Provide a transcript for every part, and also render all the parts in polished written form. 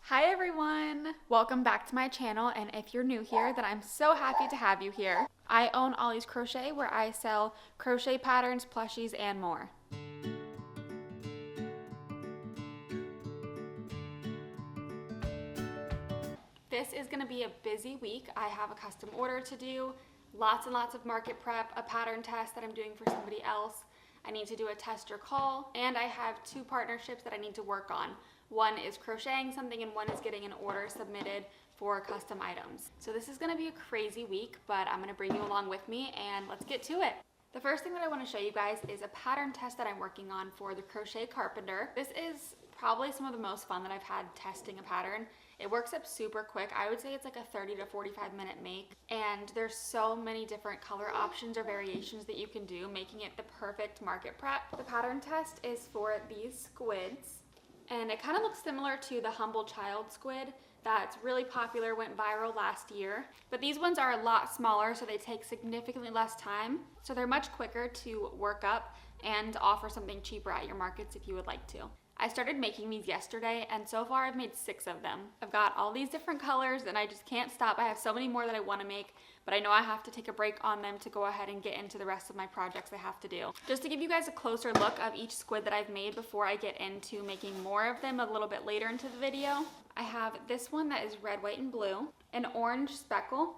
Hi everyone! Welcome back to my channel, and if you're new here, then I'm so happy to have you here. I own Ollie's Crochet, where I sell crochet patterns, plushies, and more. This is going to be a busy week. I have a custom order to do, lots and lots of market prep, a pattern test that I'm doing for somebody else. I need to do a tester call, and I have 2 partnerships that I need to work on. One is crocheting something and one is getting an order submitted for custom items. So this is gonna be a crazy week, but I'm gonna bring you along with me and let's get to it. The first thing that I wanna show you guys is a pattern test that I'm working on for the Crochet Carpenter. This is probably some of the most fun that I've had testing a pattern. It works up super quick. I would say it's like a 30 to 45 minute make, and there's so many different color options or variations that you can do, making it the perfect market prep. The pattern test is for these squids, and it kind of looks similar to the Humble Child squid that's really popular, went viral last year. But these ones are a lot smaller, so they take significantly less time. So they're much quicker to work up and offer something cheaper at your markets if you would like to. I started making these yesterday, and so far I've made 6 of them. I've got all these different colors and I just can't stop. I have so many more that I want to make, but I know I have to take a break on them to go ahead and get into the rest of my projects I have to do. Just to give you guys a closer look of each squid that I've made before I get into making more of them a little bit later into the video, I have this one that is red, white, and blue, an orange speckle,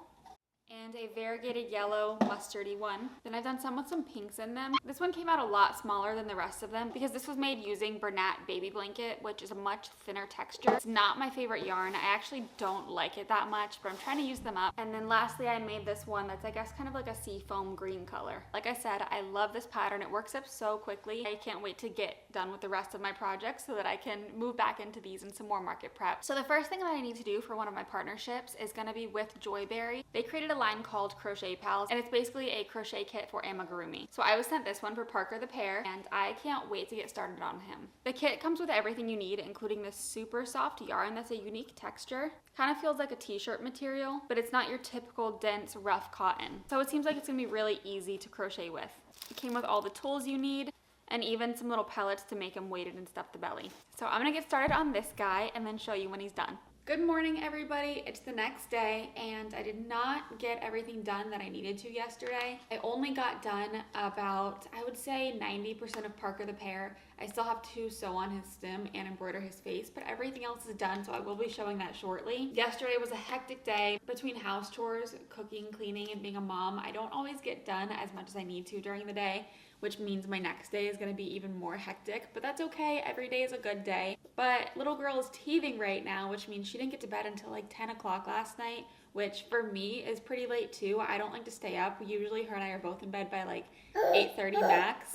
and a variegated yellow mustardy one. Then I've done some with some pinks in them. This one came out a lot smaller than the rest of them because this was made using Bernat baby blanket, which is a much thinner texture. It's not my favorite yarn. I actually don't like it that much, but I'm trying to use them up. And then lastly, I made this one that's, I guess, kind of like a sea foam green color. Like I said, I love this pattern. It works up so quickly. I can't wait to get done with the rest of my projects so that I can move back into these and some more market prep. So the first thing that I need to do for one of my partnerships is going to be with Joyberry. They created a line called Crochet Pals, and it's basically a crochet kit for AMIGURUMI. So I was sent this one for Parker the Pear, and I can't wait to get started on him. The kit comes with everything you need, including this super soft yarn that's a unique texture. Kind of feels like a t-shirt material, but it's not your typical dense, rough cotton. So it seems like it's gonna be really easy to crochet with. It came with all the tools you need, and even some little pellets to make him weighted and stuff the belly. So I'm gonna get started on this guy and then show you when he's done. Good morning, everybody. It's the next day, and I did not get everything done that I needed to yesterday. I only got done about, I would say, 90% of Parker the Pear. I still have to sew on his stem and embroider his face, but everything else is done, so I will be showing that shortly. Yesterday was a hectic day. Between house chores, cooking, cleaning, and being a mom, I don't always get done as much as I need to during the day, which means my next day is going to be even more hectic, but that's okay. Every day is a good day. But little girl is teething right now, which means she didn't get to bed until like 10 o'clock last night, which for me is pretty late too. I don't like to stay up. Usually her and I are both in bed by like 8:30 max.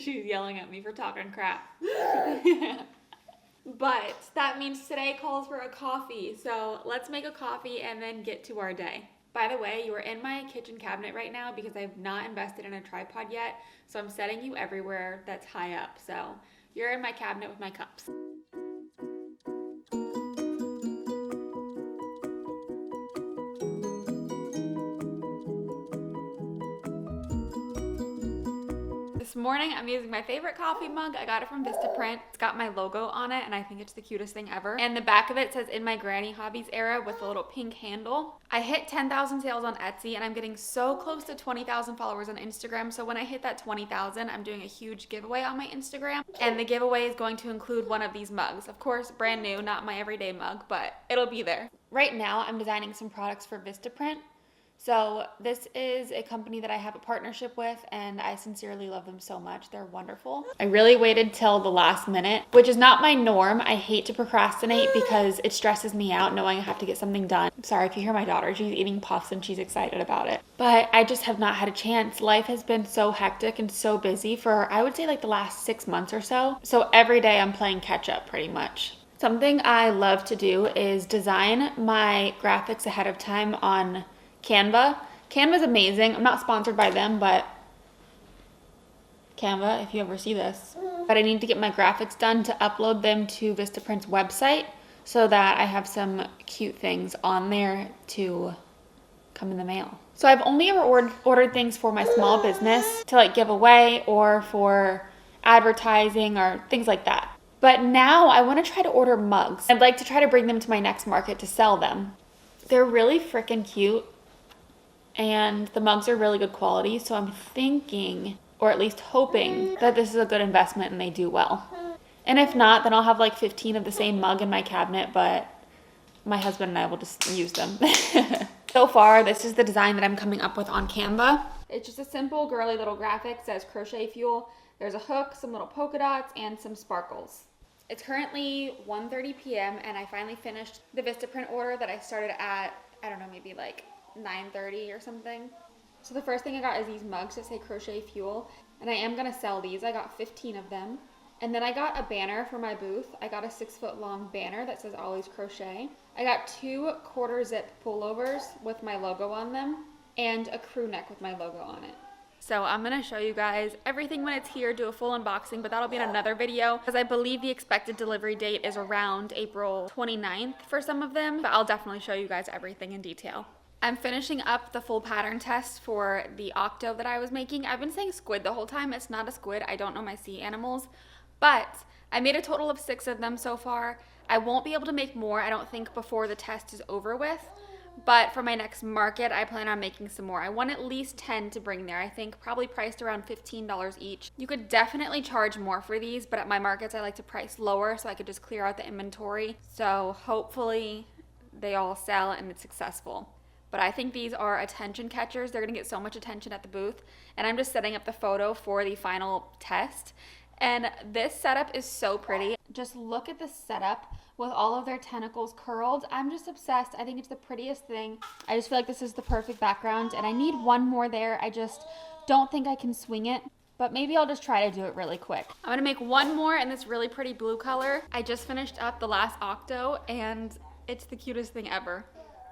She's yelling at me for talking crap. But that means today calls for a coffee. So let's make a coffee and then get to our day. By the way, you are in my kitchen cabinet right now because I've not invested in a tripod yet. So I'm setting you everywhere that's high up. So you're in my cabinet with my cups. This morning I'm using my favorite coffee mug. I got it from Vistaprint. It's got my logo on it and I think it's the cutest thing ever. And the back of it says "In My Granny Hobbies Era" with a little pink handle. I hit 10,000 sales on Etsy, and I'm getting so close to 20,000 followers on Instagram. So when I hit that 20,000, I'm doing a huge giveaway on my Instagram. And the giveaway is going to include one of these mugs. Of course, brand new, not my everyday mug, but it'll be there. Right now I'm designing some products for Vistaprint. So this is a company that I have a partnership with, and I sincerely love them so much. They're wonderful. I really waited till the last minute, which is not my norm. I hate to procrastinate because it stresses me out knowing I have to get something done. Sorry if you hear my daughter. She's eating puffs and she's excited about it. But I just have not had a chance. Life has been so hectic and so busy for, I would say, like the last 6 months or so. So every day I'm playing catch up pretty much. Something I love to do is design my graphics ahead of time on Canva. Canva's amazing. I'm not sponsored by them, but Canva, if you ever see this. But I need to get my graphics done to upload them to Vistaprint's website so that I have some cute things on there to come in the mail. So I've only ever ordered things for my small business to like give away or for advertising or things like that. But now I want to try to order mugs. I'd like to try to bring them to my next market to sell them. They're really freaking cute and the mugs are really good quality, so I'm thinking, or at least hoping, that this is a good investment and they do well. And if not, then I'll have like 15 of the same mug in my cabinet, but my husband and I will just use them. So far, this is the design that I'm coming up with on Canva. It's just a simple girly little graphic. It says crochet fuel. There's a hook, some little polka dots, and some sparkles. It's currently 1:30 p.m. and I finally finished the Vistaprint order that I started at, I don't know, maybe like 9:30 or something. So the first thing I got is these mugs that say crochet fuel, and I am gonna sell these. I got 15 of them. And then I got a banner for my booth. I got a 6-foot long banner that says Always Crochet. I got 2 quarter zip pullovers with my logo on them and a crew neck with my logo on it. So I'm gonna show you guys everything when it's here, do a full unboxing, but that'll be in another video because I believe the expected delivery date is around April 29th for some of them, but I'll definitely show you guys everything in detail. I'm finishing up the full pattern test for the octo that I was making. I've been saying squid the whole time. It's not a squid. I don't know my sea animals, but I made a total of 6 of them so far. I won't be able to make more, I don't think, before the test is over with. But for my next market, I plan on making some more. I want at least 10 to bring there. I think probably priced around $15 each. You could definitely charge more for these, but at my markets, I like to price lower so I could just clear out the inventory. So hopefully they all sell and it's successful. But I think these are attention catchers. They're gonna get so much attention at the booth. And I'm just setting up the photo for the final test. And this setup is so pretty. Just look at the setup with all of their tentacles curled. I'm just obsessed. I think it's the prettiest thing. I just feel like this is the perfect background and I need one more there. I just don't think I can swing it, but maybe I'll just try to do it really quick. I'm gonna make one more in this really pretty blue color. I just finished up the last octo and it's the cutest thing ever.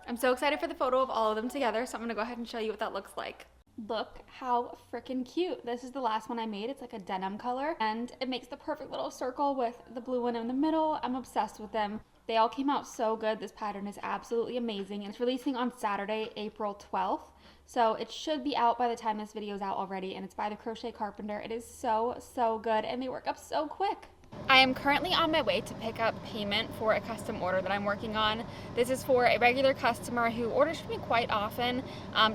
I'm so excited for the photo of all of them together, so I'm gonna go ahead and show you what that looks like. Look how freaking cute. This is the last one I made. It's like a denim color and it makes the perfect little circle with the blue one in the middle. I'm obsessed with them. They all came out so good. This pattern is absolutely amazing. It's releasing on Saturday, April 12th. So it should be out by the time this video is out already, and it's by the Crochet Carpenter. It is so, so good and they work up so quick. I am currently on my way to pick up payment for a custom order that I'm working on. This is for a regular customer who orders from me quite often,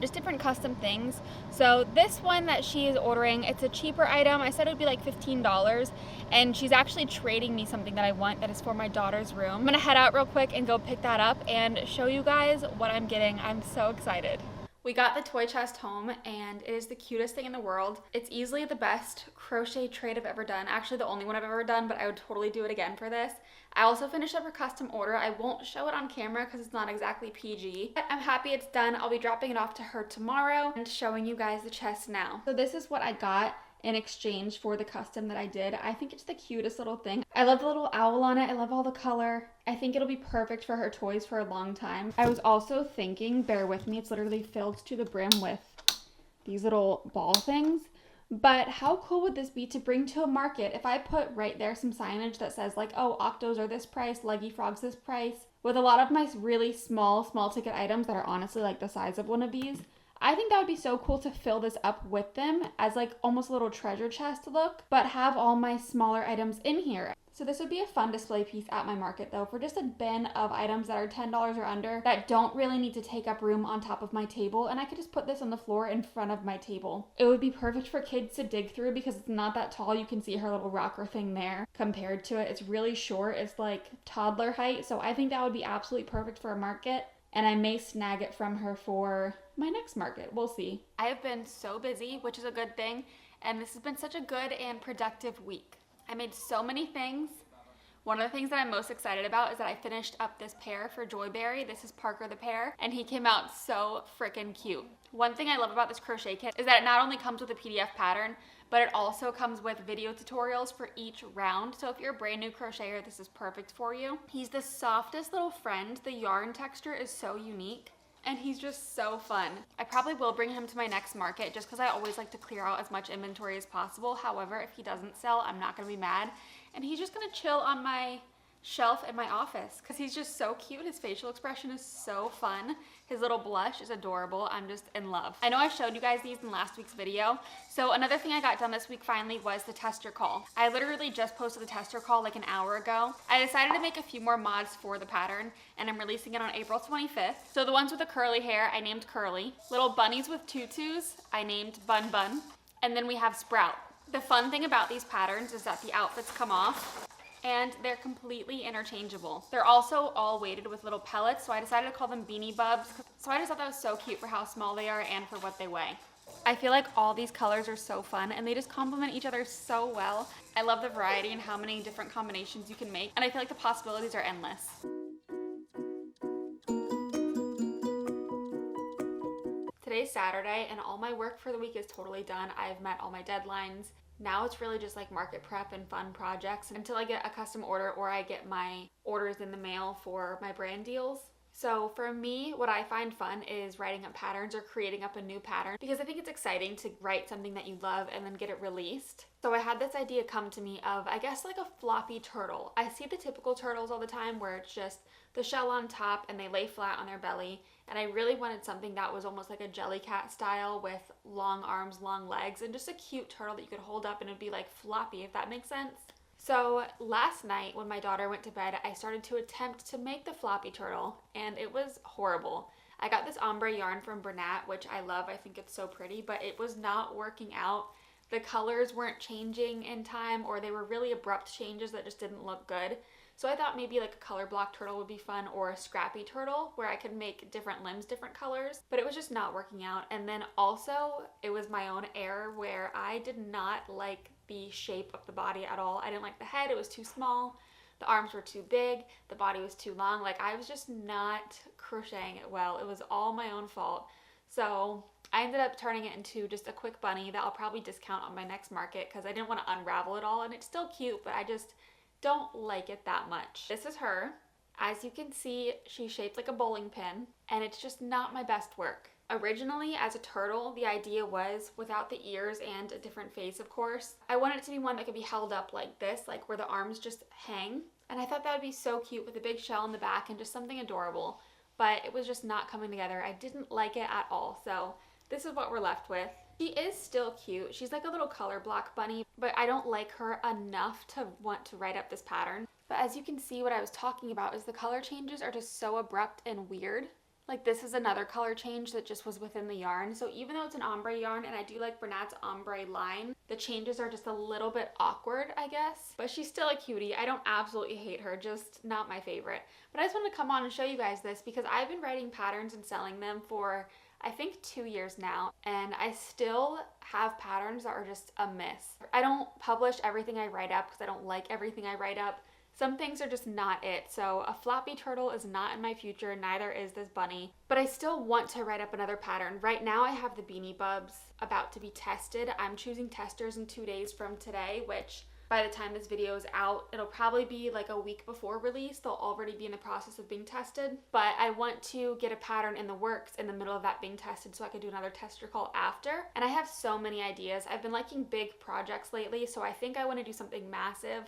just different custom things. So this one that she is ordering, it's a cheaper item. I said it would be like $15, and she's actually trading me something that I want that is for my daughter's room. I'm gonna head out real quick and go pick that up and show you guys what I'm getting. I'm so excited. We got the toy chest home and it is the cutest thing in the world. It's easily the best crochet trade I've ever done. Actually the only one I've ever done, but I would totally do it again for this. I also finished up her custom order. I won't show it on camera because it's not exactly PG. But I'm happy it's done. I'll be dropping it off to her tomorrow and showing you guys the chest now. So this is what I got in exchange for the custom that I did. I think it's the cutest little thing. I love the little owl on it. I love all the color. I think it'll be perfect for her toys for a long time. I was also thinking, bear with me, it's literally filled to the brim with these little ball things. But how cool would this be to bring to a market if I put right there some signage that says like, oh, octos are this price, leggy frogs this price, with a lot of my really small ticket items that are honestly like the size of one of these. I think that would be so cool to fill this up with them as like almost a little treasure chest look, but have all my smaller items in here. So this would be a fun display piece at my market though, for just a bin of items that are $10 or under that don't really need to take up room on top of my table, and I could just put this on the floor in front of my table. It would be perfect for kids to dig through because it's not that tall. You can see her little rocker thing there compared to it. It's really short. It's like toddler height. So I think that would be absolutely perfect for a market, and I may snag it from her for my next market. We'll see. I have been so busy, which is a good thing, and this has been such a good and productive week. I made so many things. One of the things that I'm most excited about is that I finished up this pear for Joyberry. This is Parker the pear, and he came out so freaking cute. One thing I love about this crochet kit is that it not only comes with a PDF pattern, but it also comes with video tutorials for each round. So if you're a brand new crocheter, this is perfect for you. He's the softest little friend. The yarn texture is so unique, and he's just so fun. I probably will bring him to my next market just because I always like to clear out as much inventory as possible. However, if he doesn't sell, I'm not gonna be mad. And he's just gonna chill on my shelf in my office because he's just so cute. His facial expression is so fun. His little blush is adorable. I'm just in love. I know I showed you guys these in last week's video. So another thing I got done this week finally was the tester call. I literally just posted the tester call like an hour ago. I decided to make a few more mods for the pattern and I'm releasing it on April 25th. So the ones with the curly hair, I named Curly. Little bunnies with tutus, I named Bun Bun. And then we have Sprout. The fun thing about these patterns is that the outfits come off and they're completely interchangeable. They're also all weighted with little pellets, so I decided to call them Beanie Bubs. So I just thought that was so cute for how small they are and for what they weigh. I feel like all these colors are so fun and they just complement each other so well. I love the variety and how many different combinations you can make, and I feel like the possibilities are endless. Today's Saturday and all my work for the week is totally done. I've met all my deadlines. Now it's really just like market prep and fun projects until I get a custom order or I get my orders in the mail for my brand deals. So for me, what I find fun is writing up patterns or creating up a new pattern because I think it's exciting to write something that you love and then get it released. So I had this idea come to me of, I guess, like a floppy turtle. I see the typical turtles all the time where it's just the shell on top and they lay flat on their belly. And I really wanted something that was almost like a jellycat style with long arms, long legs, and just a cute turtle that you could hold up and it would be like floppy, if that makes sense. So last night when my daughter went to bed, I started to attempt to make the floppy turtle and it was horrible. I got this ombre yarn from Bernat, which I love. I think it's so pretty, but it was not working out. The colors weren't changing in time, or they were really abrupt changes that just didn't look good. So I thought maybe like a color block turtle would be fun, or a scrappy turtle where I could make different limbs, different colors, but it was just not working out. And then also it was my own error where I did not like the shape of the body at all. I didn't like the head, it was too small. The arms were too big, the body was too long. Like I was just not crocheting it well. It was all my own fault. So I ended up turning it into just a quick bunny that I'll probably discount on my next market because I didn't want to unravel it all, and it's still cute, but I just don't like it that much. This is her. As you can see, she's shaped like a bowling pin, and it's just not my best work. Originally, as a turtle, the idea was without the ears and a different face, of course. I wanted it to be one that could be held up like this, like where the arms just hang. And I thought that would be so cute with a big shell in the back and just something adorable. But it was just not coming together. I didn't like it at all. So this is what we're left with. She is still cute. She's like a little color block bunny, but I don't like her enough to want to write up this pattern. But as you can see, what I was talking about is the color changes are just so abrupt and weird. Like this is another color change that just was within the yarn. So even though it's an ombre yarn, and I do like Bernat's ombre line, the changes are just a little bit awkward, I guess. But she's still a cutie. I don't absolutely hate her, just not my favorite. But I just wanted to come on and show you guys this because I've been writing patterns and selling them for I think 2 years now, and I still have patterns that are just a miss. I don't publish everything I write up because I don't like everything I write up. Some things are just not it. So a floppy turtle is not in my future, neither is this bunny. But I still want to write up another pattern. Right now I have the Beanie Bubs about to be tested. I'm choosing testers in 2 days from today, which by the time this video is out, it'll probably be like a week before release. They'll already be in the process of being tested. But I want to get a pattern in the works in the middle of that being tested so I could do another tester call after. And I have so many ideas. I've been liking big projects lately, so I think I want to do something massive.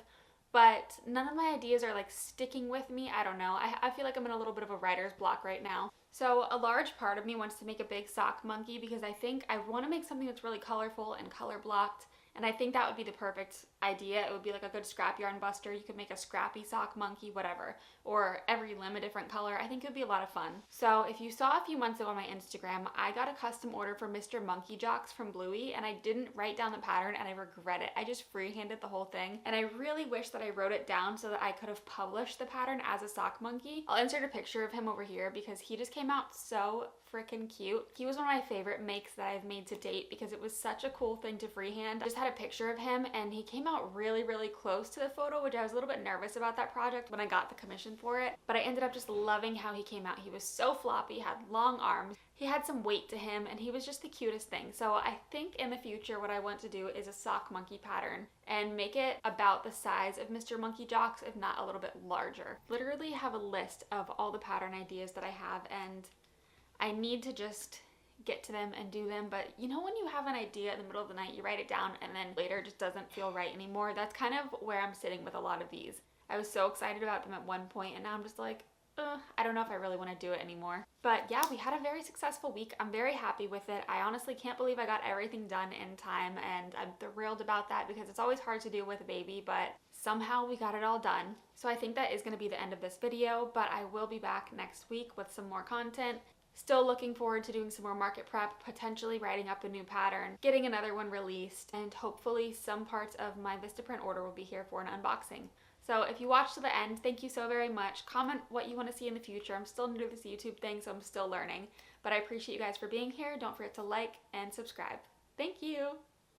But none of my ideas are like sticking with me. I don't know. I feel like I'm in a little bit of a writer's block right now. So a large part of me wants to make a big sock monkey because I think I want to make something that's really colorful and color blocked. And I think that would be the perfect idea. It would be like a good scrap yarn buster. You could make a scrappy sock monkey, whatever. Or every limb a different color. I think it would be a lot of fun. So if you saw a few months ago on my Instagram, I got a custom order for Mr. Monkey Jocks from Bluey, and I didn't write down the pattern and I regret it. I just freehanded the whole thing. And I really wish that I wrote it down so that I could have published the pattern as a sock monkey. I'll insert a picture of him over here because he just came out so freaking cute. He was one of my favorite makes that I've made to date because it was such a cool thing to freehand. I just had a picture of him and he came out really close to the photo, which I was a little bit nervous about that project when I got the commission for it, but I ended up just loving how he came out. He was so floppy, had long arms, he had some weight to him, and he was just the cutest thing. So I think in the future what I want to do is a sock monkey pattern and make it about the size of Mr. Monkey Jocks, if not a little bit larger. Literally have a list of all the pattern ideas that I have, and I need to just get to them and do them. But you know when you have an idea in the middle of the night, you write it down and then later it just doesn't feel right anymore? That's kind of where I'm sitting with a lot of these. I was so excited about them at one point, and now I'm just like, I don't know if I really want to do it anymore. But yeah, we had a very successful week. I'm very happy with it. I honestly can't believe I got everything done in time, and I'm thrilled about that because it's always hard to do with a baby, but somehow we got it all done. So I think that is going to be the end of this video, but I will be back next week with some more content. Still looking forward to doing some more market prep, potentially writing up a new pattern, getting another one released, and hopefully some parts of my Vistaprint order will be here for an unboxing. So if you watched to the end, thank you so very much. Comment what you want to see in the future. I'm still new to this YouTube thing, so I'm still learning. But I appreciate you guys for being here. Don't forget to like and subscribe. Thank you!